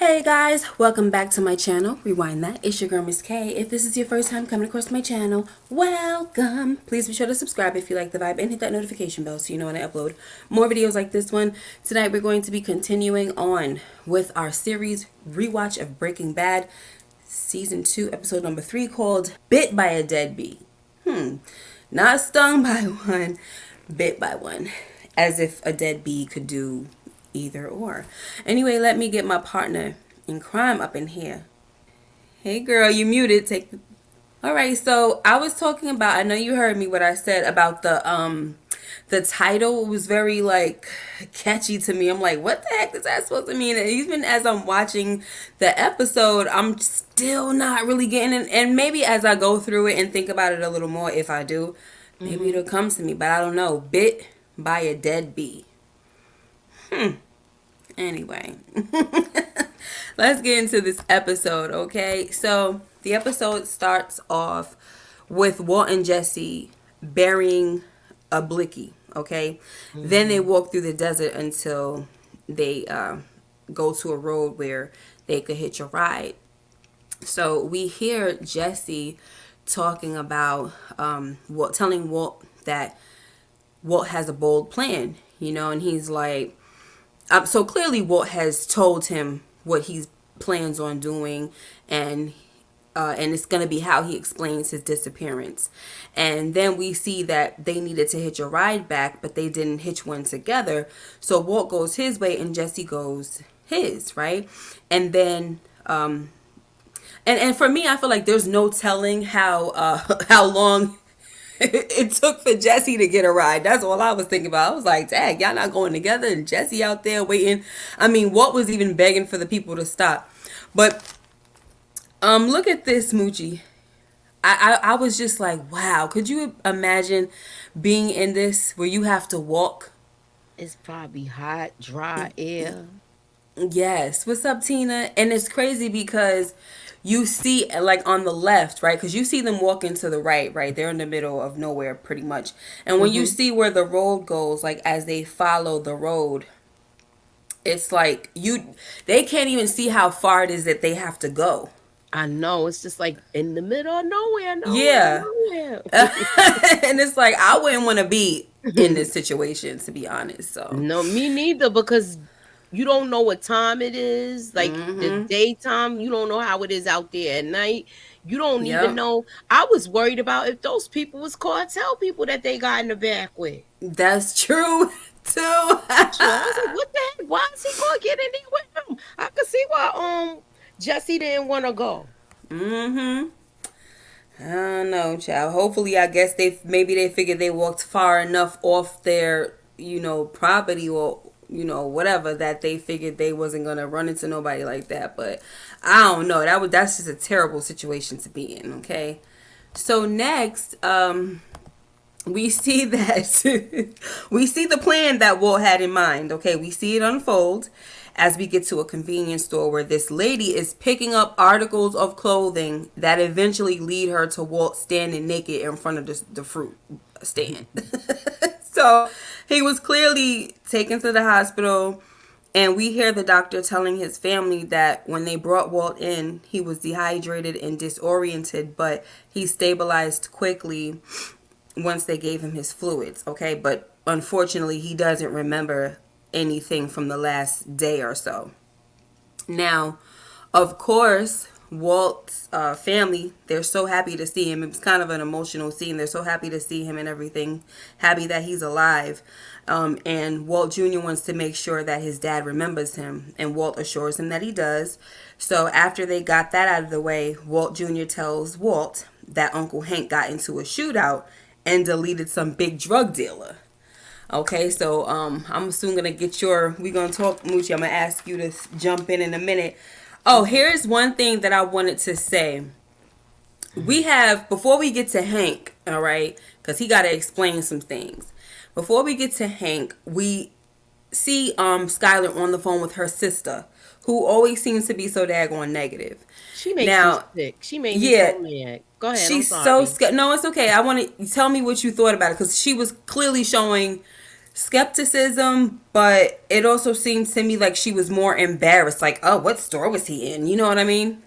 Hey guys, welcome back to my channel. Rewind that. It's your girl Miss K. If this is your first time coming across my channel, welcome. Please be sure to subscribe if you like the vibe and hit that notification bell so you know when I upload more videos like this one. Tonight we're going to be continuing on with our series Rewatch of Breaking Bad, Season 2, Episode number 3, called Bit by a Dead Bee. Not stung by one, bit by one. As if a dead bee could do either or. Anyway, let me get my partner in crime up in here. Hey girl, you muted. All right, so I was talking about, I know you heard me what I said about the title. It was very like catchy to me. I'm like, what the heck is that supposed to mean? And even as I'm watching the episode, I'm still not really getting it. And maybe as I go through it and think about it a little more, if I do, maybe it'll come to me, but I don't know. Bit by a dead bee. Anyway, let's get into this episode, okay? So the episode starts off with Walt and Jesse burying a blicky, okay? Then they walk through the desert until they go to a road where they could hitch a ride. So we hear Jesse talking about telling Walt that Walt has a bold plan, and he's like, so clearly Walt has told him what he plans on doing, and it's going to be how he explains his disappearance. And then we see that they needed to hitch a ride back, but they didn't hitch one together. So Walt goes his way and Jesse goes his, right? And then and for me, I feel like there's no telling how long it took for Jesse to get a ride. That's all I was thinking about. I was like, dang, y'all not going together, and Jesse out there waiting. I mean, Walt was even begging for the people to stop. But look at this, Moochie. I was just like, wow, could you imagine being in this where you have to walk? It's probably hot, dry air. Yes. What's up, Tina? And it's crazy because you see, like, on the left, right? Because you see them walking to the right? They're in the middle of nowhere, pretty much. And when you see where the road goes, like, as they follow the road, it's like they can't even see how far it is that they have to go. I know. It's just like in the middle of nowhere, Yeah. nowhere. And it's like, I wouldn't want to be in this situation, to be honest. So, No, me neither, because you don't know what time it is. Like the daytime, you don't know how it is out there at night. You don't even yep. know. I was worried about if those people was cartel people that they got in the back with. That's true, too. So I was like, what the heck? Why is he gonna get in there with him? I could see why Jesse didn't want to go. I don't know, child. Hopefully, I guess maybe they figured they walked far enough off their, property or, whatever, that they figured they wasn't gonna run into nobody like that. But I don't know. That's just a terrible situation to be in. Okay. So next, we see that we see the plan that Walt had in mind. Okay, we see it unfold as we get to a convenience store where this lady is picking up articles of clothing that eventually lead her to Walt standing naked in front of the fruit stand. So he was clearly taken to the hospital, and we hear the doctor telling his family that when they brought Walt in, he was dehydrated and disoriented, but he stabilized quickly once they gave him his fluids, okay? But unfortunately, he doesn't remember anything from the last day or so. Now, of course, Walt's family, they're so happy to see him. It was kind of an emotional scene. They're so happy to see him and everything, happy that he's alive. And Walt Jr. wants to make sure that his dad remembers him, and Walt assures him that he does. So after they got that out of the way, Walt Jr. tells Walt that Uncle Hank got into a shootout and deleted some big drug dealer. Okay, so I'm soon gonna we're gonna talk, Moochie. I'm gonna ask you to jump in a minute. Oh, here's one thing that I wanted to say. Before we get to Hank, all right, because he got to explain some things. Before we get to Hank, we see Skylar on the phone with her sister, who always seems to be so daggone negative. She makes me sick. She made me so mad. Go ahead. She's so scared. No, it's okay. I want to tell me what you thought about it, because she was clearly showing skepticism, but it also seemed to me like she was more embarrassed. Like, oh, what store was he in? You know what I mean?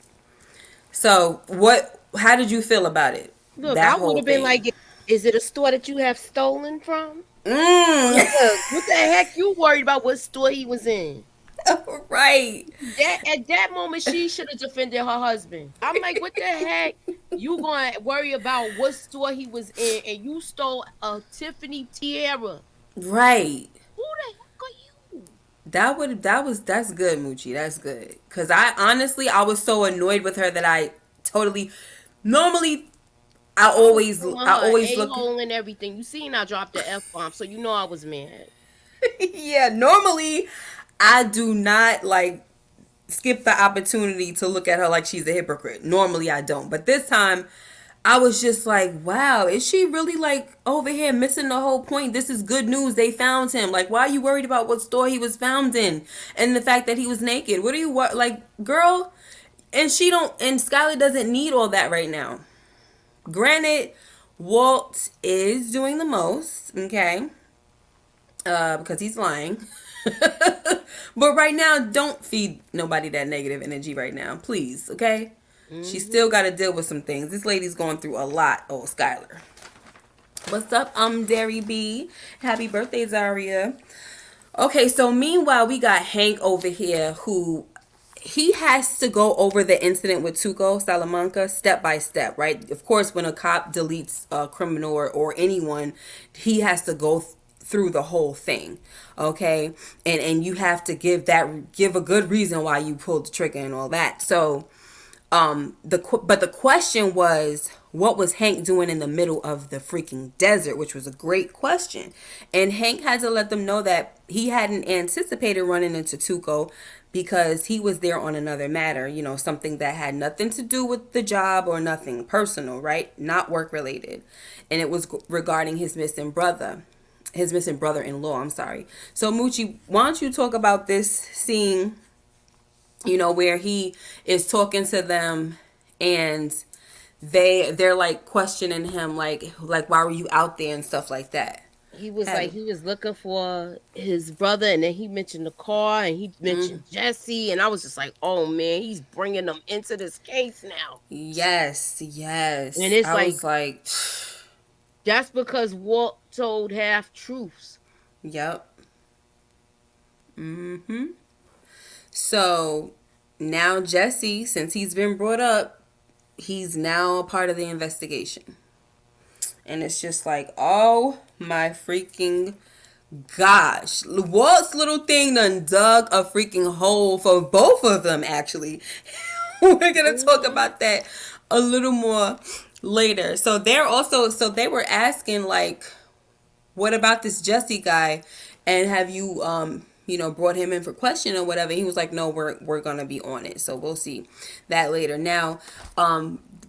So, what? How did you feel about it? Look, That I would whole have been thing. like, is it a store that you have stolen from? Mm. Look, what the heck you worried about what store he was in? Right. That at that moment she should have defended her husband. I'm like, what the heck? You gonna worry about what store he was in and you stole a Tiffany tiara. Right. Who the heck are you? That's good, Moochie. That's good. Cause I honestly I was so annoyed with her that I totally normally I was calling I her always look. a-hole and everything. You seen I dropped the F-bomb, so you know I was mad. Yeah, normally I do not like skip the opportunity to look at her like she's a hypocrite. Normally I don't. But this time I was just like, wow, is she really like over here missing the whole point? This is good news. They found him. Like, why are you worried about what store he was found in and the fact that he was naked? What are you like, girl? And she don't, and Skylar doesn't need all that right now. Granted, Walt is doing the most, okay? Because he's lying. But right now, don't feed nobody that negative energy right now, please, okay? She still Hmm. got to deal with some things. This lady's going through a lot. Oh, Skylar. What's up, Derry B? Happy birthday, Zaria. Okay, so meanwhile, we got Hank over here who he has to go over the incident with Tuco Salamanca step by step, right? Of course, when a cop deletes a criminal or anyone, he has to go through the whole thing, okay? And you have to give a good reason why you pulled the trigger and all that. So the question was, what was Hank doing in the middle of the freaking desert, which was a great question. And Hank had to let them know that he hadn't anticipated running into Tuco because he was there on another matter, something that had nothing to do with the job or nothing personal, right? Not work related. And it was regarding his missing brother-in-law, I'm sorry. So Moochie, why don't you talk about this scene, where he is talking to them and they're like questioning him like why were you out there and stuff like that. He was like, Have he was looking for his brother, and then he mentioned the car, and he mentioned Jesse, and I was just like, oh man, he's bringing them into this case now. yes, And yes. it's I like, was like, that's because Walt told half truths. yep. So now Jesse, since he's been brought up, he's now a part of the investigation. And it's just like, oh my freaking gosh. Walt's little thing done dug a freaking hole for both of them, actually. We're going to talk Mhm. about that a little more later. So they were asking, like, what about this Jesse guy? And have you, brought him in for question or whatever? He was like, no, we're going to be on it. So we'll see that later. Now,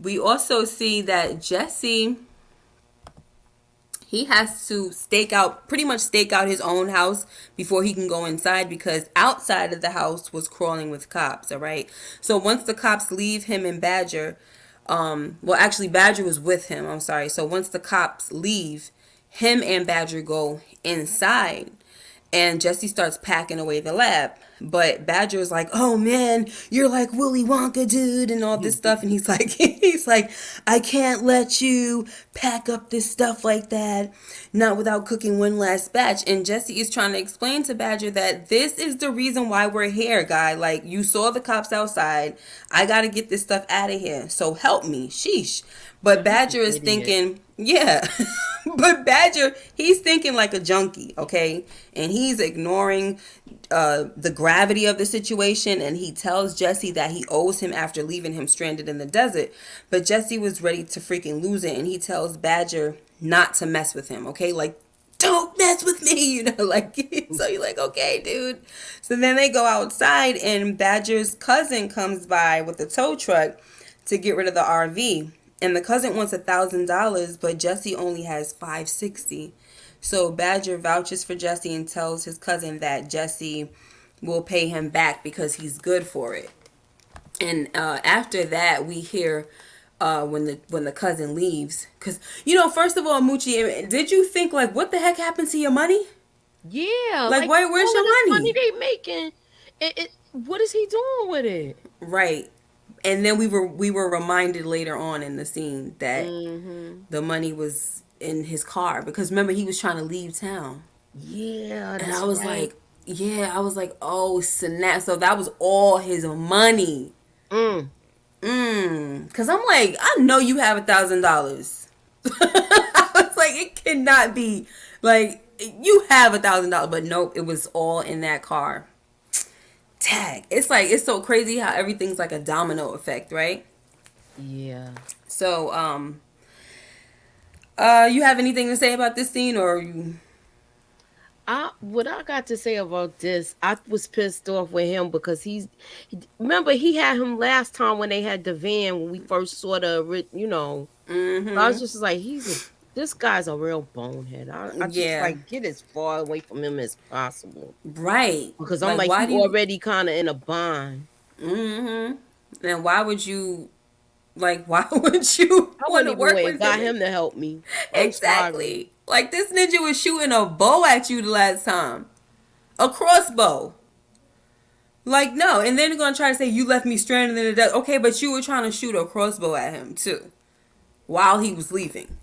we also see that Jesse, he has to pretty much stake out his own house before he can go inside because outside of the house was crawling with cops, all right? So once the cops leave him and Badger, well, actually, Badger was with him, I'm sorry. So once the cops leave, him and Badger go inside and Jesse starts packing away the lab. But Badger is like, "Oh man, you're like Willy Wonka, dude," and all this stuff. And he's like, he's like, "I can't let you pack up this stuff like that, not without cooking one last batch." And Jesse is trying to explain to Badger that this is the reason why we're here, guy. Like, you saw the cops outside. I gotta get this stuff out of here. So help me, sheesh. But He's an Badger is idiot. thinking, yeah. But Badger, he's thinking like a junkie, okay? And he's ignoring the gravity of the situation. And he tells Jesse that he owes him after leaving him stranded in the desert. But Jesse was ready to freaking lose it. And he tells Badger not to mess with him, okay? Like, don't mess with me, like, so you're like, okay, dude. So then they go outside and Badger's cousin comes by with the tow truck to get rid of the RV. And the cousin wants $1,000, but Jesse only has 560. So Badger vouches for Jesse and tells his cousin that Jesse will pay him back because he's good for it. And after that, we hear when the cousin leaves, because first of all, Moochie, did you think like, what the heck happened to your money? Yeah, Like, like where, where's all of this your money money? they making, what is he doing with it? Right. And then we were reminded later on in the scene that Mm-hmm. the money was in his car because remember he was trying to leave town. Yeah, And I that's was right. like, yeah, I was like, oh snap. So that was all his money. Mm. Cause I'm like, I know you have $1,000. I was like, it cannot be like you have $1,000, but nope, it was all in that car. Tag. It's like it's so crazy how everything's like a domino effect, right? Yeah. So, you have anything to say about this scene, or you? I what I got to say about this, I was pissed off with him because remember he had him last time when they had the van when we first saw so I was Mm-hmm. just like this guy's a real bonehead. I just Yeah. like get as far away from him as possible Right. because I'm Like, like why he do you? already kind of in a bind. Mm-hmm. And why would you? Like, why would you I want wouldn't to even work went and with him? got him to help me. I'm sorry. Exactly. Like this ninja was shooting a bow at you the last time, a crossbow. Like no, and then they're gonna try to say you left me stranded in the desert. Okay, but you were trying to shoot a crossbow at him too while he was leaving.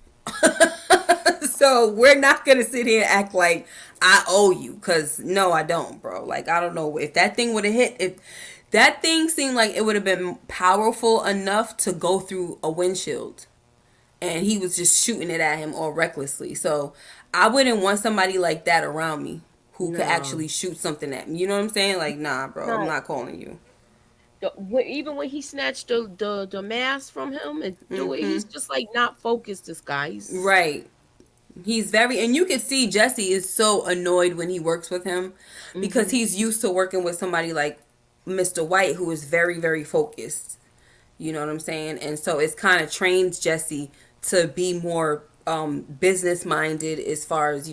So we're not gonna sit here and act like I owe you, cause no, I don't, bro. Like I don't know if that thing would have hit. If that thing seemed like it would have been powerful enough to go through a windshield, and he was just shooting it at him all recklessly. So I wouldn't want somebody like that around me who could No, actually shoot something at me. You know what I'm saying? Like, nah, bro, I'm not not calling you. even when he snatched the mask from him and do it, Hmm. he's just like not focused. This guy, Right. He's very, and you can see Jesse is so annoyed when he works with him because hmm he's used to working with somebody like Mr. White who is very, very focused. You know what I'm saying? And so it's kind of trained Jesse to be more business minded as far as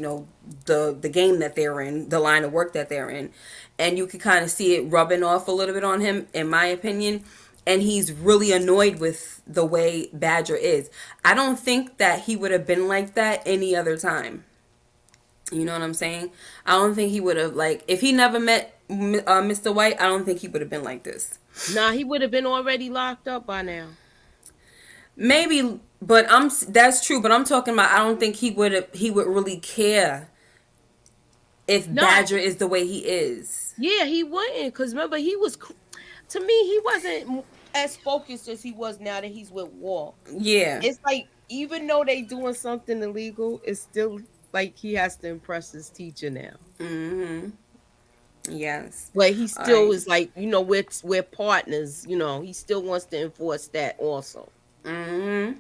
the game that they're in, the line of work that they're in, and you can kind of see it rubbing off a little bit on him, in my opinion. And he's really annoyed with the way Badger is. I don't think that he would have been like that any other time. You know what I'm saying? I don't think he would have like if he never met Mr. White. I don't think he would have been like this. nah, he would have been already locked up by now. Maybe, but that's true. But I'm talking about. I don't think he would really care if No, Badger is the way he is. yeah, he wouldn't. Cause remember, to me, he wasn't as focused as he was now that he's with Walt. Yeah. It's like even though they doing something illegal, it's still like he has to impress his teacher now. Mm-hmm. Yes. But he All still right. is like, we're partners. He still wants to enforce that also. Mm-hmm.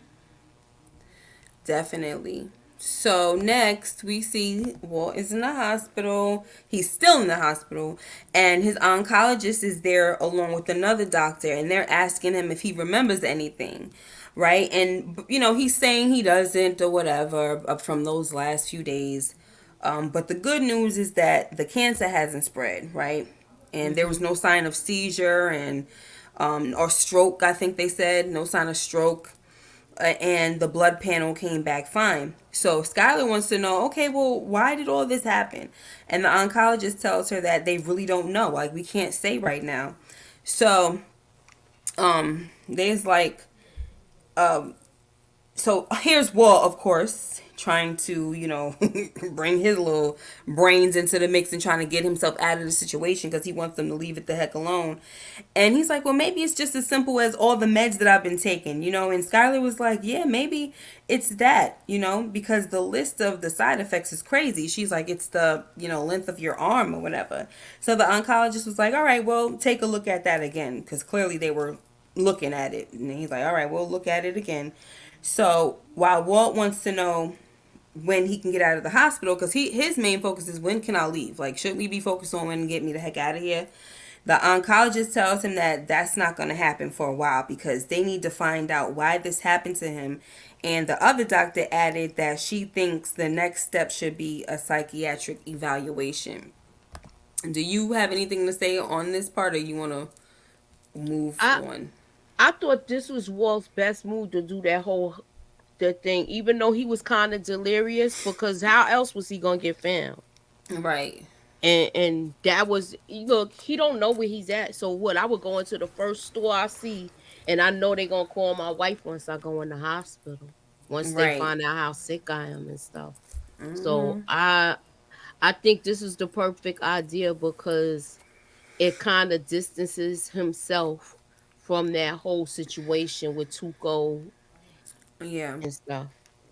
Definitely. So next we see Walt is in the hospital. He's still in the hospital, and his oncologist is there along with another doctor, and they're asking him if he remembers anything, right? And he's saying he doesn't or whatever from those last few days. But the good news is that the cancer hasn't spread, right? And there was hmm no sign of seizure and or stroke. I think they said no sign of stroke, and the blood panel came back fine. So Skylar wants to know, okay, well, why did all this happen? And the oncologist tells her that they really don't know. Like, we can't say right now. So, there's like, um, so here's Walt, of course, trying to, bring his little brains into the mix and trying to get himself out of the situation because he wants them to leave it the heck alone. And he's like, well, maybe it's just as simple as all the meds that I've been taking, And Skylar was like, yeah, maybe it's that, because the list of the side effects is crazy. She's like, it's the, length of your arm or whatever. So the oncologist was like, all right, well, take a look at that again because clearly they were looking at it. And he's like, all right, we'll look at it again. So while Walt wants to know when he can get out of the hospital, because his main focus is when can I leave? Like, should we be focused on when to get me the heck out of here? The oncologist tells him that that's not going to happen for a while because they need to find out why this happened to him. And the other doctor added that she thinks the next step should be a psychiatric evaluation. Do you have anything to say on this part, or you want to move I on? I thought this was Walt's best move to do that thing, even though he was kind of delirious, because how else was he gonna get found? Right. And that was, look, he don't know where he's at. So what? I would go into the first store I see, and I know they gonna call my wife once I go in the hospital. Once they Right. find out how sick I am and stuff. So Mm-hmm. I think this is the perfect idea because it kind of distances himself from that whole situation with Tuco Yeah. and stuff.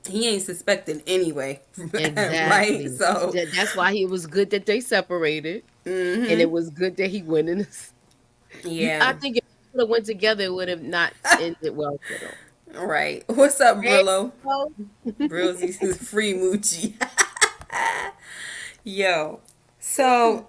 He ain't suspecting anyway. Right? Exactly. So, That's why it was good that they separated, and it mm-hmm. was good that he went in. I Yeah. think if they would have went together, it would have not ended well for them. Right. What's up, Hey, Brillo? Mo. Brilzy is free Moochie. Yo. So,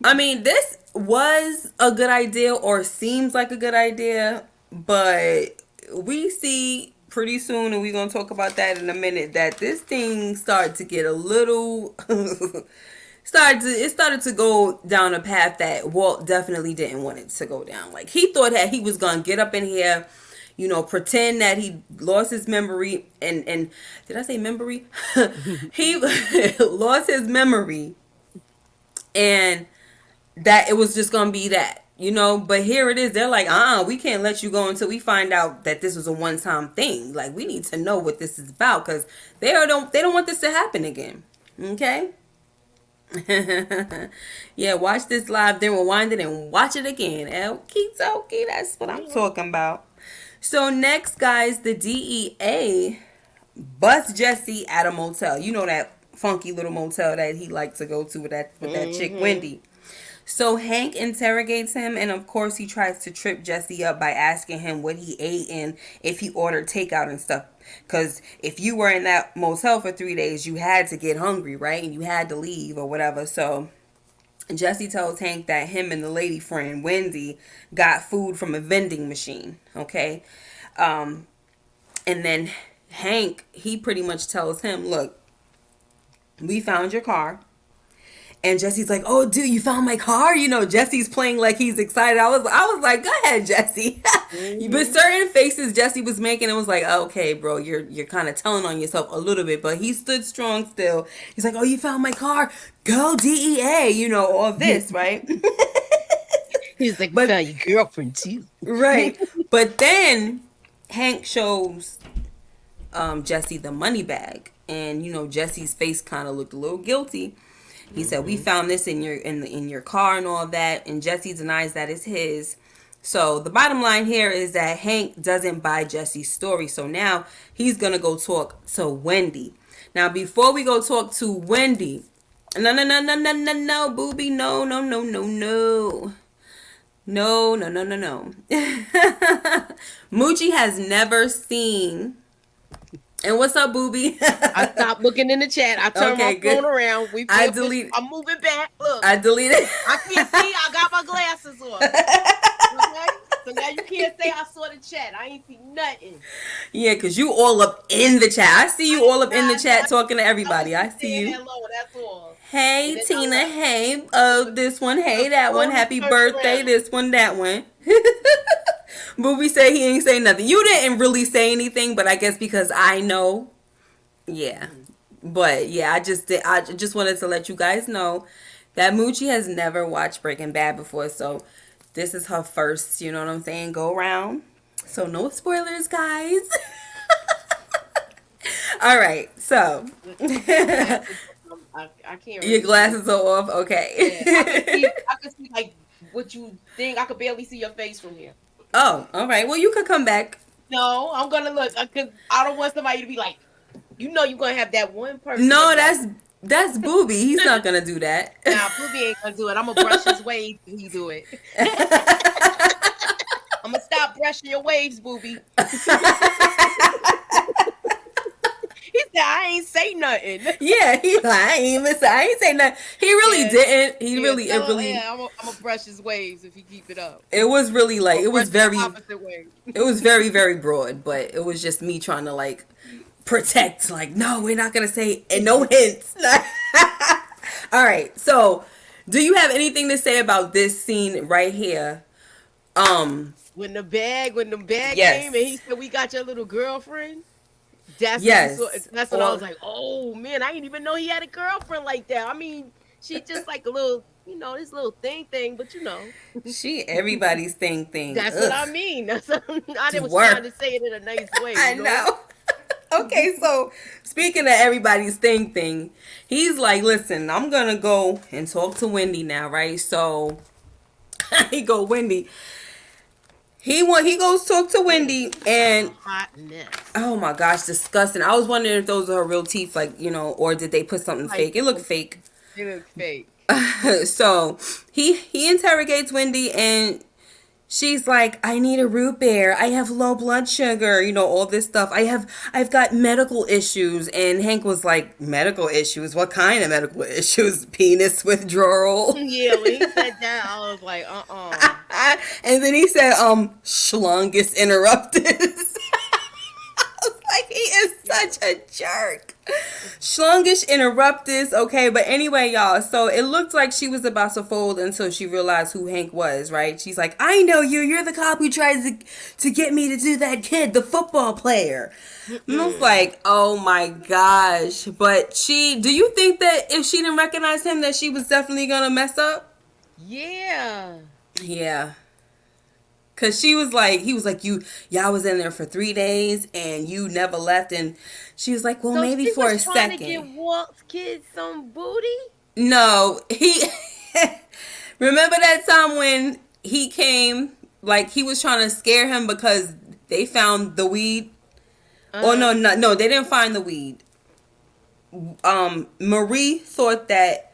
I mean, this was a good idea or seems like a good idea, but we see pretty soon, and we're going to talk about that in a minute, that this thing started to get a little started to go down a path that Walt definitely didn't want it to go down. Like, he thought that he was going to get up in here, pretend that he lost his memory, and did I say memory? He lost his memory, and that it was just gonna be that, but here it is. They're like, we can't let you go until we find out that this was a one-time thing. Like, we need to know what this is about, because they don't want this to happen again. Okay. Yeah, watch this live, then rewind it and watch it again. Okie dokie, that's what I'm Yeah. talking about. So next, guys, the DEA busts Jesse at a motel. You know, that funky little motel that he liked to go to with that chick Mm-hmm. Wendy. So Hank interrogates him, and of course he tries to trip Jesse up by asking him what he ate and if he ordered takeout and stuff. Because if you were in that motel for 3 days, you had to get hungry, right? And you had to leave or whatever. So Jesse tells Hank that him and the lady friend Wendy got food from a vending machine. Okay, um, and then Hank, he pretty much tells him, "Look, we found your car." And Jesse's like, "Oh, dude, you found my car?" Jesse's playing like he's excited. I was like, "Go ahead, Jesse." But Mm-hmm. certain faces Jesse was making, it was like, "Okay, bro, you're kind of telling on yourself a little bit." But he stood strong still. He's like, "Oh, you found my car? Go DEA!" All this, right? He's like, we But found your girlfriend too. right, but then Hank shows Jesse the money bag, and Jesse's face kind of looked a little guilty. He said, "We Mm-hmm. found this in your car and all that," and Jesse denies that it's his. So the bottom line here is that Hank doesn't buy Jesse's story. So now he's gonna go talk to Wendy. Now before we go talk to Wendy, no, no, no, no, no, no, no, booby, no, no, no, no, no. No, no, no, no, no. Moochie has never seen. And what's up, booby? I stopped looking in the chat. I turned my Okay, phone good. around. I delete. I'm moving back. Look, I deleted. I can't see. I got my glasses on. Okay, so now you can't say I saw the chat. I ain't see nothing. Yeah, because you all up in the chat. I see you all up in the chat talking to I was everybody. I just see saying you. hello. That's all. And Hey, then I Tina. left. Hey, this one. The Hey, that one. phone Happy turned birthday. around. This one, that one. Booby said he ain't say nothing. You didn't really say anything, but I guess because I know. Yeah. Mm. But yeah, I just wanted to let you guys know that Moochie has never watched Breaking Bad before, so this is her first, you know what I'm saying, go around. So no spoilers, guys. All right, so My glasses. I can't your really see. glasses are off. Yeah, I could Okay. see. I could see like what you think. I could barely see your face from here. Oh, all right. Well, you could come back. No, I'm gonna look because I don't want somebody to be like, you're gonna have that one person that No, be like, that's Booby. He's not gonna do that. nah, Booby ain't gonna do it. I'm gonna brush his waves if he do it. I'm gonna stop brushing your waves, Booby. He said I ain't say nothing. Yeah, I ain't even say, I ain't say nothing. He really Yeah, didn't. He yeah. really, it Tell him, really, yeah. I'm gonna brush his waves if he keep it up. it was really like, Or brush the opposite way. it was very, very broad, but it was just me trying to like protect, like, no, we're not gonna say, and no hints. All right, so do you have anything to say about this scene right here? Um, When the bag came and he yes. said, "We got your little girlfriend." That's what you saw. Yes. That's when I was Or like, oh man, I didn't even know he had a girlfriend like that. I mean, she just like a little, this little thing, but she everybody's thing. that's what Ugh. I mean. That's I was trying Dwarf. to say it in a nice way, I know. Okay, so speaking of everybody's thing, he's like, listen, I'm gonna go and talk to Wendy now, right? So he go, Wendy. He goes talk to Man, Wendy, she's a and hot mess. oh my gosh, disgusting. I was wondering if those are her real teeth, like, or did they put something Like fake? It looked fake. they look fake. So he interrogates Wendy, and she's like, I need a root beer. I have low blood sugar, all this stuff. I've got medical issues. And Hank was like, medical issues? What kind of medical issues? Penis withdrawal. Yeah, when he said that, I was like, And then he said, schlongus interruptus. Like, he is such a jerk. Schlongish interruptus. Okay, but anyway, y'all. So it looked like she was about to fold until she realized who Hank was, right? She's like, I know you. You're the cop who tried to get me to do that kid, the football player. And I was like, oh my gosh. But do you think that if she didn't recognize him, that she was definitely going to mess up? yeah. Yeah. Cause he was like, y'all was in there for 3 days and you never left. And she was like, well, So maybe she for was a trying to get second. Walt's kids some booty. No, remember that time when he came, like he was trying to scare him because they found the weed. Oh no, Uh no, they didn't find the weed. Marie thought that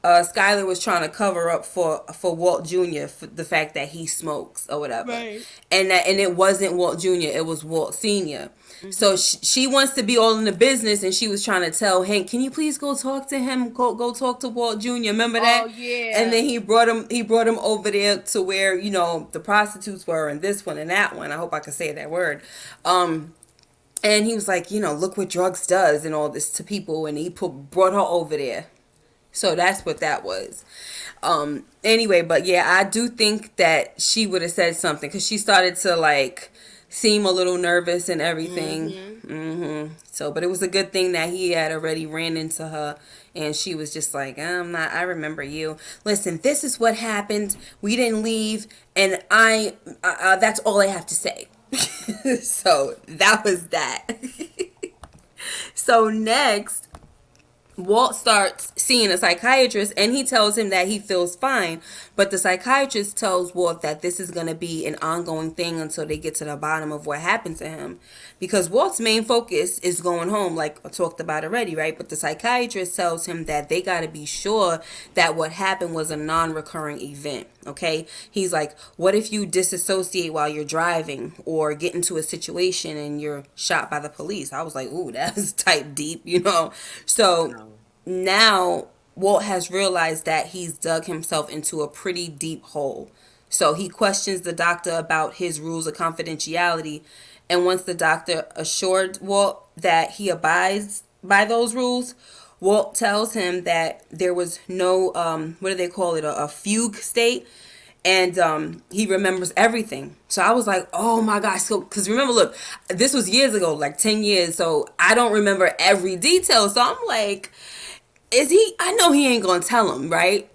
Skylar was trying to cover up for Walt Jr. for the fact that he smokes or whatever, Right. and it wasn't Walt Jr. It was Walt Sr. So she wants to be all in the business, and she was trying to tell Hank, "Can you please go talk to him? Go talk to Walt Jr. Remember Oh that?" And then yeah. he brought him over there to where the prostitutes were, and this one and that one. I hope I can say that word. And he was like, look what drugs does and all this to people, and he brought her over there. So that's what that was. Anyway, but yeah, I do think that she would have said something because she started to like seem a little nervous and everything. So, but it was a good thing that he had already ran into her, and she was just like, I'm not, I remember you. Listen, this is what happened. We didn't leave, and that's all I have to say. So that was that. So next, Walt starts seeing a psychiatrist, and he tells him that he feels fine, but the psychiatrist tells Walt that this is going to be an ongoing thing until they get to the bottom of what happened to him, because Walt's main focus is going home, like I talked about already, right? But the psychiatrist tells him that they got to be sure that what happened was a non-recurring event. Okay, he's like, what if you disassociate while you're driving or get into a situation and you're shot by the police? I was like, ooh, that's type deep. So now Walt has realized that he's dug himself into a pretty deep hole. So he questions the doctor about his rules of confidentiality. And once the doctor assured Walt that he abides by those rules, Walt tells him that there was no, what do they call it, a fugue state. And he remembers everything. So I was like, oh my gosh. So, because remember, look, this was years ago, like 10 years. So I don't remember every detail. So I'm like, I know he ain't going to tell him, right?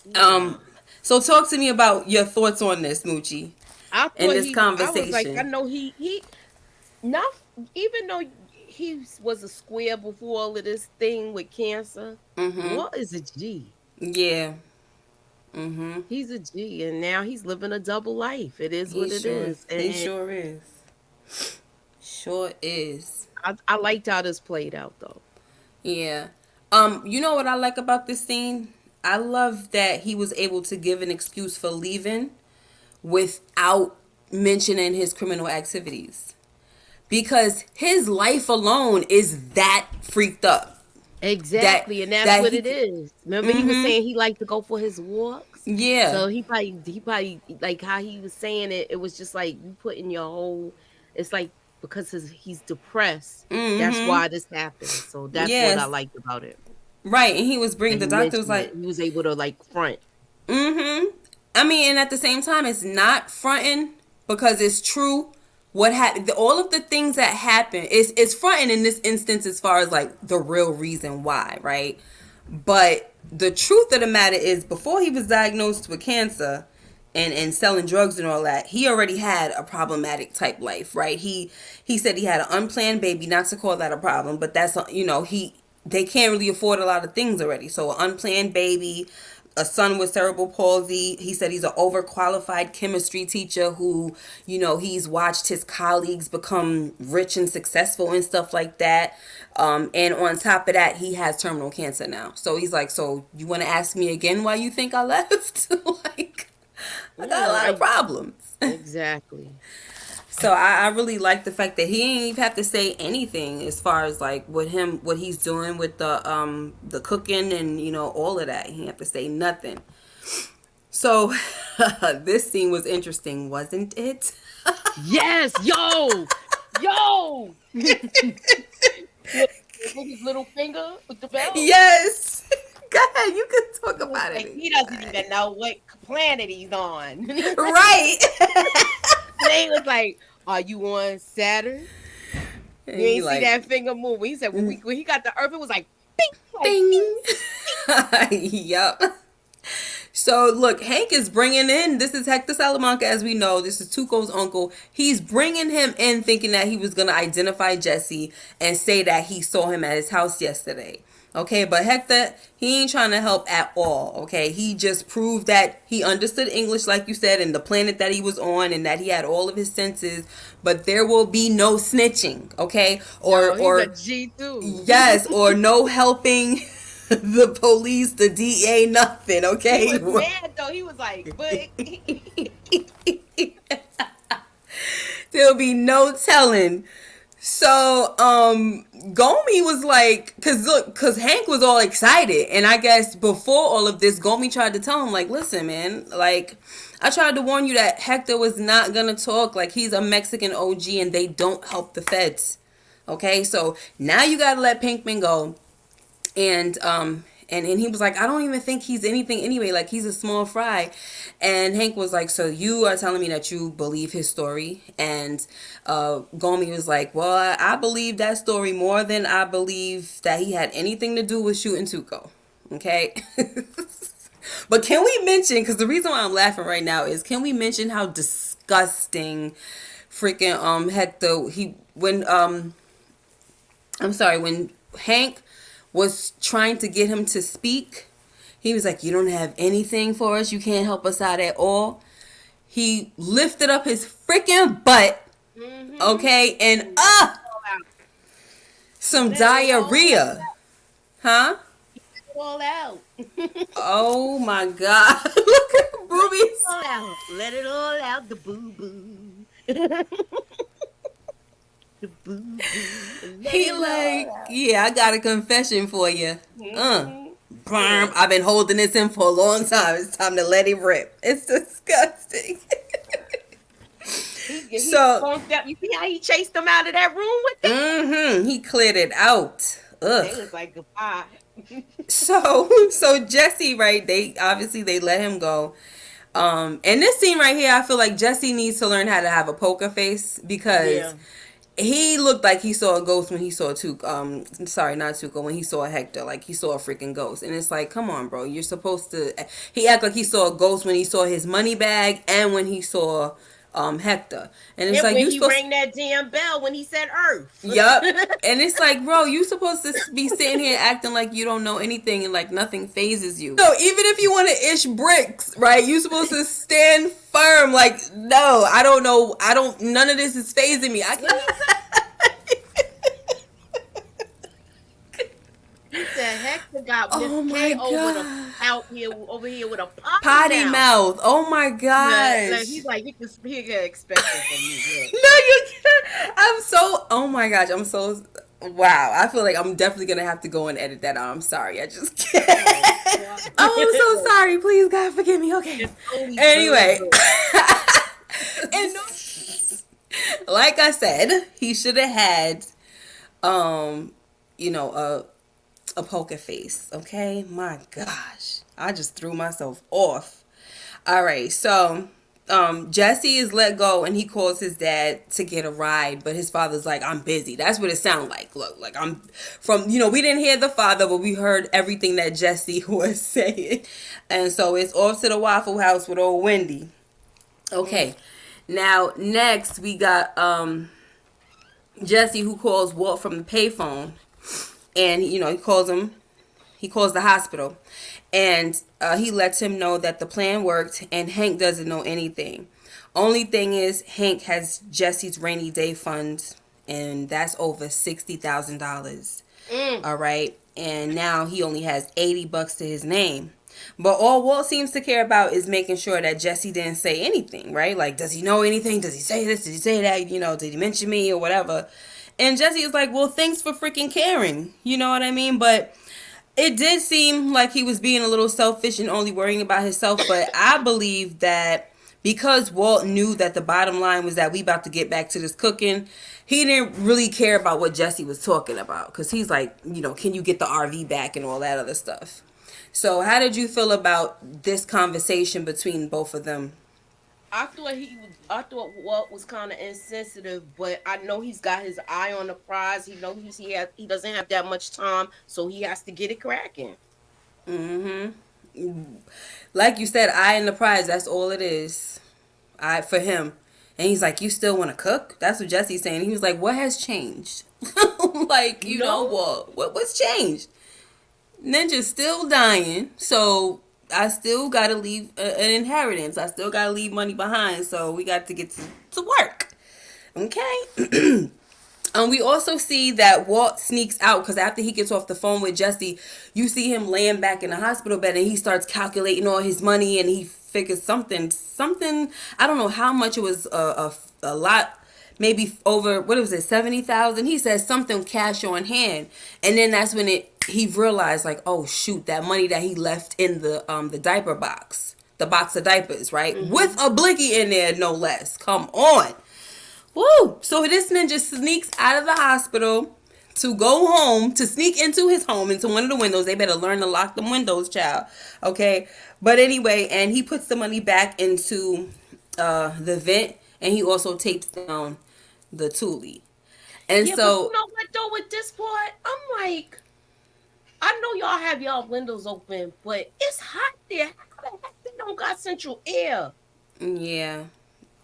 Yeah. So talk to me about your thoughts on this, Moochie, I in thought this I was like, I conversation. know he not even though he was a square before all of this thing with cancer. What is a G? Yeah. He's a G, and now he's living a double life. It is He what it sure. is, He and sure is. Sure is. I liked how this played out though. Yeah. You know what I like about this scene? I love that he was able to give an excuse for leaving without mentioning his criminal activities. Because his life alone is that freaked up. That Exactly, and that's that what he it is. Remember, he was saying he liked to go for his walks. yeah. So he probably like how he was saying it. It was just like you put in your whole. It's like because he's depressed. That's why this happened. So that's what I Yes. liked about it. Right. And he was bringing And the he doctor was mentioned like, it. He was able to like front. I mean, and at the same time, it's not fronting because it's true what happened, all of the things that happen is fronting in this instance as far as like the real reason why, right? But the truth of the matter is, before he was diagnosed with cancer and selling drugs and all that, he already had a problematic type life, right? He said he had an unplanned baby, not to call that a problem, but that's, they can't really afford a lot of things already. So an unplanned baby, a son with cerebral palsy. He said he's an overqualified chemistry teacher who, he's watched his colleagues become rich and successful and stuff like that. And on top of that, he has terminal cancer now. So he's like, so you want to ask me again why you think I left? Like, I got a lot of problems. Exactly. So I really like the fact that he ain't even have to say anything as far as like what he's doing with the cooking and all of that. He didn't have to say nothing. So this scene was interesting, wasn't it? Yes, yo. With his little finger with the belt. Yes. Go ahead, you can talk about Like, it. he doesn't even know what planet he's on. Right. They was like, "Are you on Saturn?" And You he ain't see like, that finger move. He said when he got the Earth, it was like, bing, like, bing. ding. Yup. So look, Hank is bringing in. This is Hector Salamanca, as we know. This is Tuco's uncle. He's bringing him in, thinking that he was gonna identify Jesse and say that he saw him at his house yesterday. Okay, but Hector, he ain't trying to help at all. Okay, he just proved that he understood English, like you said, and the planet that he was on, and that he had all of his senses. But there will be no snitching. Okay, No, he's a or G too. yes, or no helping the police, the DA, nothing. He Okay. was mad though. He was like, but There'll be no telling. So, Gomi was like, cause Hank was all excited, and I guess before all of this, Gomi tried to tell him, like, listen, man, like, I tried to warn you that Hector was not gonna talk. Like, he's a Mexican OG, and they don't help the feds. Okay, so now you gotta let Pinkman go. And he was like, I don't even think he's anything anyway, like he's a small fry. And Hank was like, so you are telling me that you believe his story? And Gomi was like, well, I believe that story more than I believe that he had anything to do with shooting Tuco. Okay. But can we mention, because the reason why I'm laughing right now is, can we mention how disgusting freaking Hector, when Hank was trying to get him to speak, he was like, you don't have anything for us, you can't help us out at all. He lifted up his freaking butt, okay, and some diarrhea. Huh? all out. Oh my god. Look at the boobies. All out. Let it all out. The boo boo. The boo boo. Let He it like, all out. yeah, I got a confession for you. Mhm. I've been holding this in for a long time. It's time to let it rip. It's disgusting. He So, funked up. You see how he chased them out of that room with it? he cleared it out. Ugh. They was like goodbye. So Jesse, right? They let him go. And this scene right here, I feel like Jesse needs to learn how to have a poker face, because Yeah. he looked like he saw a ghost when he saw sorry, not Tuco, when he saw Hector, like he saw a freaking ghost. And it's like, come on, bro, you're supposed to. He acted like he saw a ghost when he saw his money bag and when he saw Hector. And it's And like, when you he supposed. rang that damn bell when he said Earth. Yup. And it's like, bro, you supposed to be sitting here acting like you don't know anything and like nothing phases you. So even if you want to ish bricks, right, you supposed to stand firm. Like, no, I don't know. None of this is phasing me. I can't. He said Hector got Oh Miss my K God. over here with a potty Potty mouth. mouth. Oh my Like, gosh. he's like, he can expect it from me. No, you can't. Oh my gosh, I'm so, wow. I feel like I'm definitely going to have to go and edit that out. I'm sorry. I just can't. Yeah. Oh, I'm so sorry. Please, God, forgive me. Okay. It's only Anyway. good. And like I said, he should have had, you know, a poker face. Okay. My gosh. I just threw myself off. All right. So Jesse is let go and he calls his dad to get a ride, but his father's like, I'm busy. That's what it sounds like. Look, like I'm from, we didn't hear the father, but we heard everything that Jesse was saying. And so it's off to the Waffle House with old Wendy. Mm. Okay. Now, next we got Jesse, who calls Walt from the payphone. And, he calls the hospital. And he lets him know that the plan worked and Hank doesn't know anything. Only thing is, Hank has Jesse's rainy day funds, and that's over $60,000. Mm. All right. And now he only has $80 to his name. But all Walt seems to care about is making sure that Jesse didn't say anything, right? Like, does he know anything? Does he say this? Did he say that? Did he mention me or whatever? And Jesse is like, well, thanks for freaking caring. You know what I mean? But it did seem like he was being a little selfish and only worrying about himself. But I believe that because Walt knew that the bottom line was that we about to get back to this cooking, he didn't really care about what Jesse was talking about. Because he's like, can you get the RV back and all that other stuff. So how did you feel about this conversation between both of them? I thought Walt was kind of insensitive, but I know he's got his eye on the prize. He knows he doesn't have that much time, so he has to get it cracking. Mm-hmm. Like you said, eye in the prize, that's all it is. For him. And he's like, you still want to cook? That's what Jesse's saying. He was like, what has changed? Like, No, what's changed? Ninja's still dying, so I still gotta leave an inheritance. I still gotta leave money behind, so we got to get to work. Okay. We also see that Walt sneaks out because after he gets off the phone with Jesse, you see him laying back in the hospital bed and he starts calculating all his money and he figures something. I don't know how much it was. A lot, maybe over what was it, 70,000. He says something cash on hand, and then that's when he realized like, oh shoot, that money that he left in the diaper box, the box of diapers, right, with hmm a blicky in there, no less. Come on. Woo! So this ninja sneaks out of the hospital to go home, to sneak into his home, into one of the windows. They better learn to lock them windows, child. Okay? But anyway, and he puts the money back into the vent, and he also tapes down the Thule. And yeah, but you so, know what though? With this part, I'm like, I know y'all have y'all windows open, but it's hot there. How the heck they don't got central air? yeah.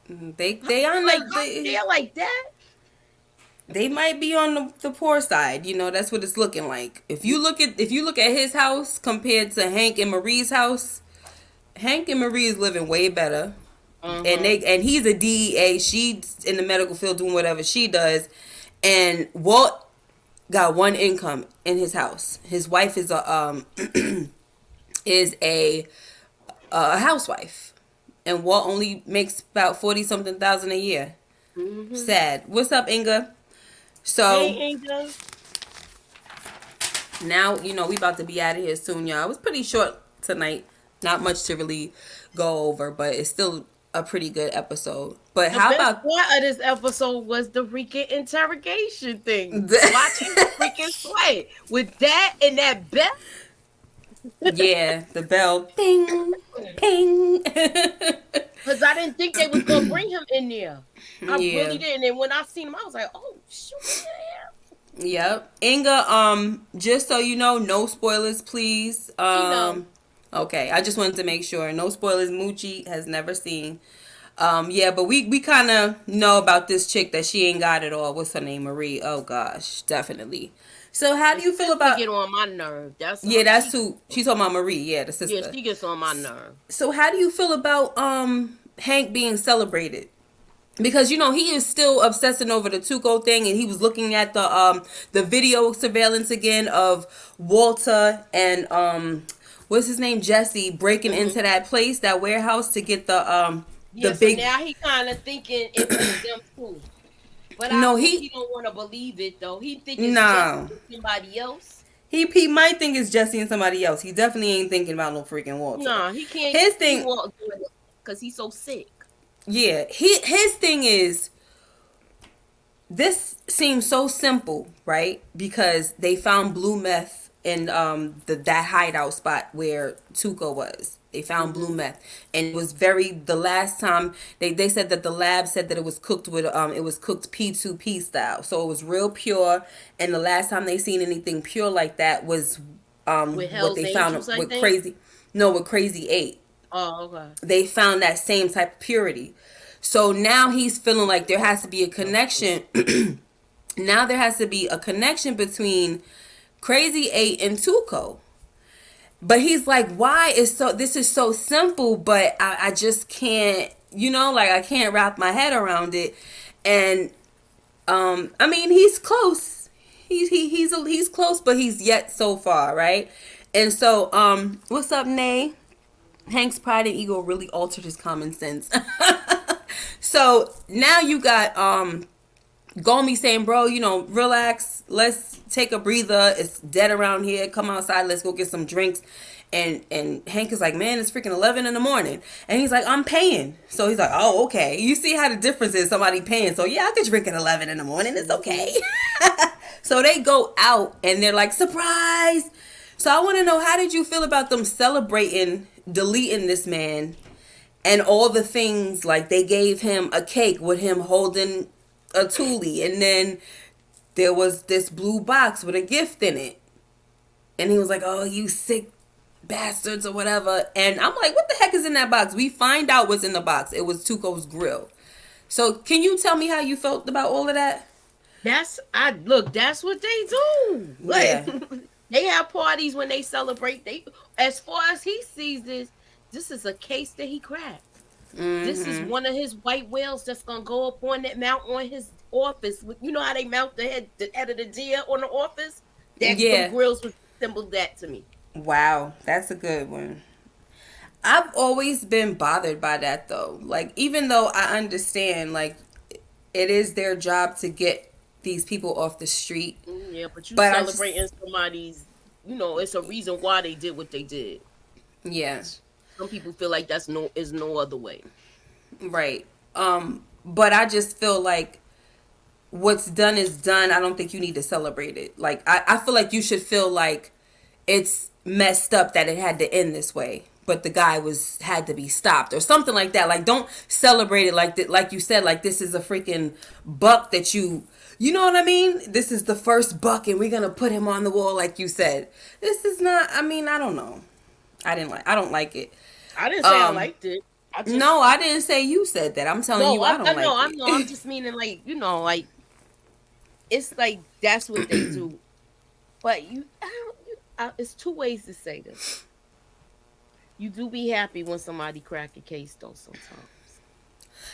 How They on like the hot there like that? they might be on the poor side. That's what it's looking like. If you look at his house compared to Hank and Marie's house, Hank and Marie is living way better. And Uh-huh. he's a DEA. She's in the medical field doing whatever she does. And Walt got one income in his house. His wife is a housewife, and Walt only makes about 40 something thousand a year. Mm-hmm. Sad. What's up, Inga? Hey, So Angel. now we about to be out of here soon, y'all. It was pretty short tonight. Not much to really go over, but it's still a pretty good episode. But The how best about part of this episode was the freaking interrogation thing. Watching him freaking sweat with that and that bell. yeah, the bell, ping, ping. Because I didn't think they was gonna bring him in there. I Yeah. really didn't. And when I seen him, I was like, "Oh shoot, Yep. Inga, just so you know, no spoilers, please. she know." Okay, I just wanted to make sure. No spoilers. Moochie has never seen. Yeah, but we kind of know about this chick that she ain't got it all. What's her name? Marie. Oh gosh, definitely. So how do The you feel sister about? get on my nerve. That's Yeah, her. that's who she's talking about. Marie. Yeah, the Yeah, sister. she gets on my nerve. So how do you feel about Hank being celebrated? Because he is still obsessing over the Tuco thing, and he was looking at the video surveillance again of Walter and what's his name, Jesse, breaking hmm into that place, that warehouse, to get the Yeah, so big. now he kind of thinking it was them too. But I No, think he he don't want to believe it though. He think it's Jesse no, and somebody else. he might think it's Jesse and somebody else. He definitely ain't thinking about no freaking Walter. Nah, he can't. His He thing, won't do it because he's so sick. yeah, his thing is, this seems so simple, right? Because they found blue meth in that hideout spot where Tuco was. They found blue Mm-hmm. meth, and it was the last time they said that the lab said that it was cooked with it was cooked P2P style, so it was real pure. And the last time they seen anything pure like that was With what Hell's they found Angels, I with think. crazy no with Crazy 8. Oh, okay. They found that same type of purity. So now he's feeling like there has to be a connection. Now there has to be a connection between Crazy 8 and Tuco. But he's like, why is this is so simple, but I just can't, like I can't wrap my head around it. And I mean, he's close. He's close, but he's yet so far, right? And so what's up, Nay? Hank's pride and ego really altered his common sense. So now you got Gomi saying, bro, relax. Let's take a breather. It's dead around here. Come outside. Let's go get some drinks. And Hank is like, man, it's freaking 11 in the morning. And he's like, I'm paying. So he's like, oh, okay. You see how the difference is somebody paying. So yeah, I could drink at 11 in the morning. It's okay. So they go out and they're like, surprise. So I want to know, how did you feel about them celebrating, deleting this man and all the things? Like, they gave him a cake with him holding a Thule, and then there was this blue box with a gift in it, and he was like, oh, you sick bastards or whatever. And I'm like, what the heck is in that box? We find out what's in the box. It was Tuco's grill. So can you tell me how you felt about all of that? That's what they do. Yeah. Like they have parties when they celebrate. They, as far as he sees this is a case that he cracked. This is one of his white whales that's gonna go up on that mount on his office. You know how they mount the head of the deer on the office? That them Yeah. grills resemble that to me. Wow, that's a good one. I've always been bothered by that though. Like, even though I understand, like, it is their job to get these people off the street, Yeah, but you but I just, celebrating somebody's, it's a reason why they did what they did. yeah, Some people feel like that's no other way. right. But I just feel like what's done is done. I don't think you need to celebrate it. Like, I feel like you should feel like it's messed up that it had to end this way, but the guy had to be stopped or something like that. Like, don't celebrate it like that. Like you said, like, this is a freaking buck that you know what I mean? This is the first buck and we're going to put him on the wall. Like you said, this is not, I mean, I don't know. I don't like it. I didn't say I liked it. I No, just I didn't say you said that. I'm telling no, you, I I don't know, like I know. I'm it. just meaning like like it's like that's what they do. But it's two ways to say this. You do be happy when somebody crack a case, though. Sometimes,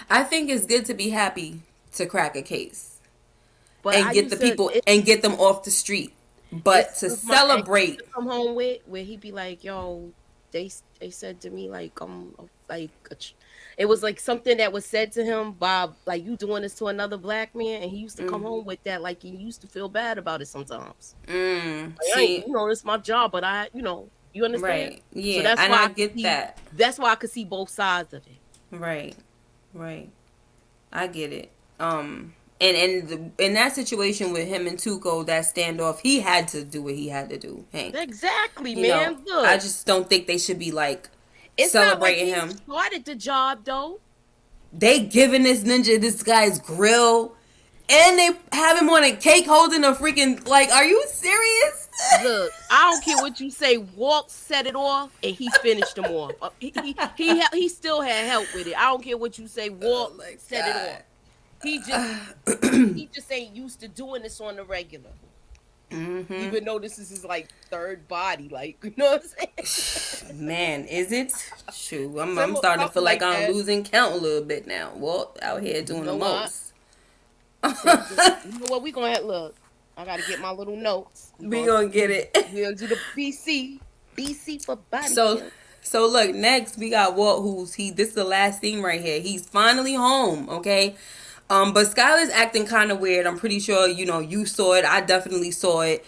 I think it's good to be happy to crack a case but and I get the used to. people and get them off the street. But It's to my ex used celebrate, to come home with where he'd be like, "Yo, they said to me like it was like something that was said to him by like you doing this to another black man," and he used to come home with that like he used to feel bad about it sometimes. Like, I ain't, see, it's my job, but you understand? right, So yeah, and I get that. that's why I could see both sides of it. Right, right, I get it. In that situation with him and Tuco, that standoff, he had to do what he had to do, Hank. Exactly, You know, man. I Look, just don't think they should be like it's not like celebrating he him. started the job though. They giving this guy's grill, and they have him on a cake holding a freaking, like, are you serious? Look, I don't care what you say. Walt set it off, and he finished them off. He still had help with it. I don't care what you say. Oh Walt my set it god. off. He just he just ain't used to doing this on the regular. Even though this is his like third body, like you know what I'm saying. Man, is it? Shoot, I'm Something starting to feel like I'm that. losing count a little bit now. Walt out here You doing the know what? most. You know what? We gonna have look. I gotta get my little notes. We gonna get it. We gonna do the BC for body. So count. so look, next we got Walt, this is the last scene right here. He's finally home, okay? But Skylar's acting kind of weird. I'm pretty sure, you saw it. I definitely saw it.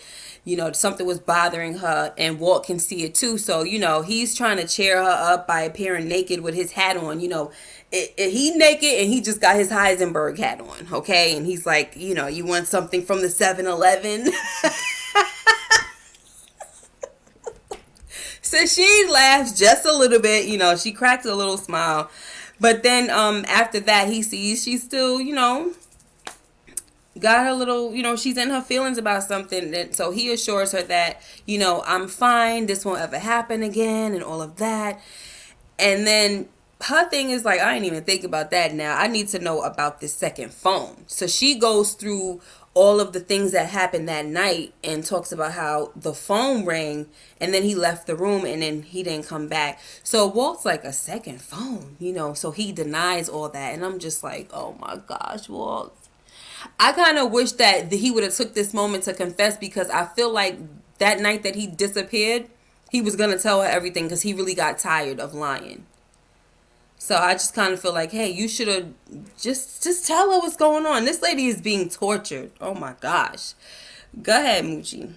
Something was bothering her, and Walt can see it too. So, he's trying to cheer her up by appearing naked with his hat on. He naked and he just got his Heisenberg hat on, okay? And he's like, you want something from the 7-Eleven? So she laughs just a little bit, she cracks a little smile. But then after that he sees she's still, got her little, she's in her feelings about something. And so he assures her that, I'm fine, this won't ever happen again and all of that. And then her thing is like, I ain't even think about that now. I need to know about this second phone. So she goes through all of the things that happened that night and talks about how the phone rang and then he left the room and then he didn't come back. So Walt's like, a second phone, so he denies all that. And I'm just like, oh my gosh, Walt. I kind of wish that he would have took this moment to confess, because I feel like that night that he disappeared, he was going to tell her everything because he really got tired of lying. So I just kind of feel like, hey, you should have just tell her what's going on. This lady is being tortured. Oh my gosh. Go ahead, Moochie.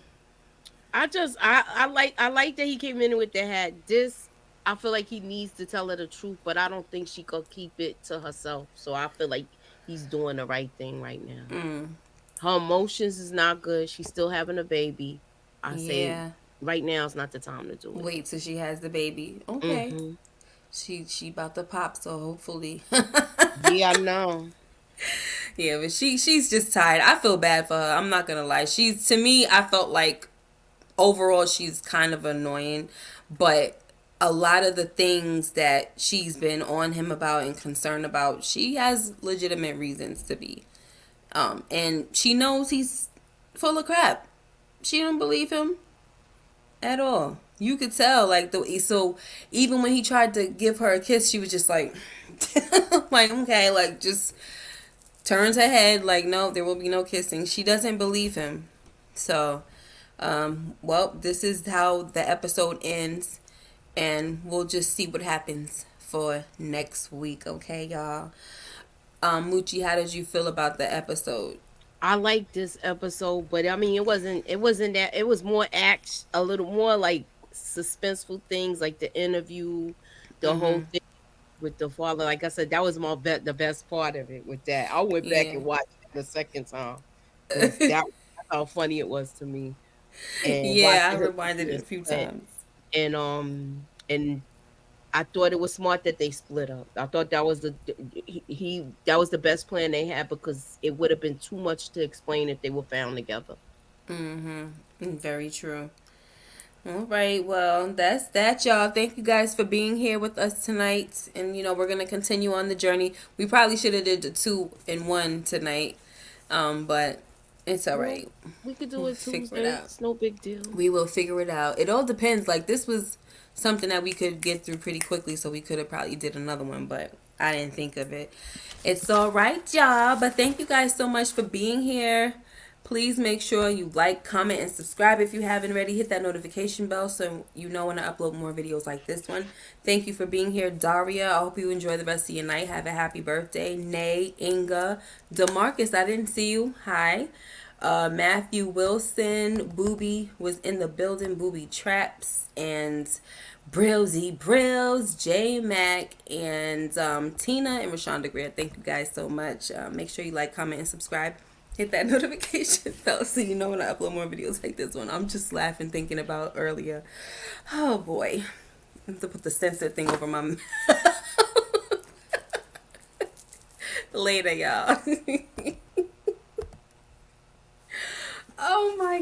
I like that he came in with the hat. This, I feel like he needs to tell her the truth, but I don't think she could keep it to herself. So I feel like he's doing the right thing right now. Mm, Her emotions is not good. She's still having a baby. I say yeah. right now is not the time to do it. Wait till she has the baby. Okay. Mm-hmm. She about to pop, so hopefully. Yeah, I know. Yeah, but she's just tired. I feel bad for her. I'm not gonna lie. She's, to me, I felt like overall she's kind of annoying, but a lot of the things that she's been on him about and concerned about, she has legitimate reasons to be. And she knows he's full of crap. She don't believe him at all. You could tell, like, so even when he tried to give her a kiss, she was just like, like, okay, like, just turns her head, like, no, there will be no kissing. She doesn't believe him. So, well, this is how the episode ends, and we'll just see what happens for next week, okay, y'all? Moochie, how did you feel about the episode? I like this episode, but I mean, it wasn't that. It was more act, a little more like suspenseful things, like the interview, the whole Mm-hmm. thing with the father. Like I said, that was the best part of it. With that, I went back Yeah. and watched it the second time because that's how funny it was to me, and Yeah, I watching her rewinded being it a few upset. times. And I thought it was smart that they split up. I thought that was that was the best plan they had, because it would have been too much to explain if they were found together. Mm-hmm. Very true. All right, well, that's that, y'all. Thank you guys for being here with us tonight. And, we're going to continue on the journey. We probably should have did the 2 in 1 tonight. But it's all Well, right. we could do We'll it figure it Tuesday. out. It's no big deal. We will figure it out. It all depends. Like, this was something that we could get through pretty quickly, so we could have probably did another one, but I didn't think of it. It's all right, y'all. But thank you guys so much for being here. Please make sure you like, comment, and subscribe if you haven't already. Hit that notification bell so you know when I upload more videos like this one. Thank you for being here, Daria. I hope you enjoy the rest of your night. Have a happy birthday. Nay, Inga, DeMarcus, I didn't see you. Hi. Matthew Wilson, Booby was in the building, Booby Traps, and Brillsy Brills, J Mac, and Tina and Rashonda Greer. Thank you guys so much. Make sure you like, comment, and subscribe. Hit that notification bell so you know when I upload more videos like this one. I'm just laughing thinking about earlier. Oh boy. I have to put the censor thing over my mouth. Later, y'all. Oh my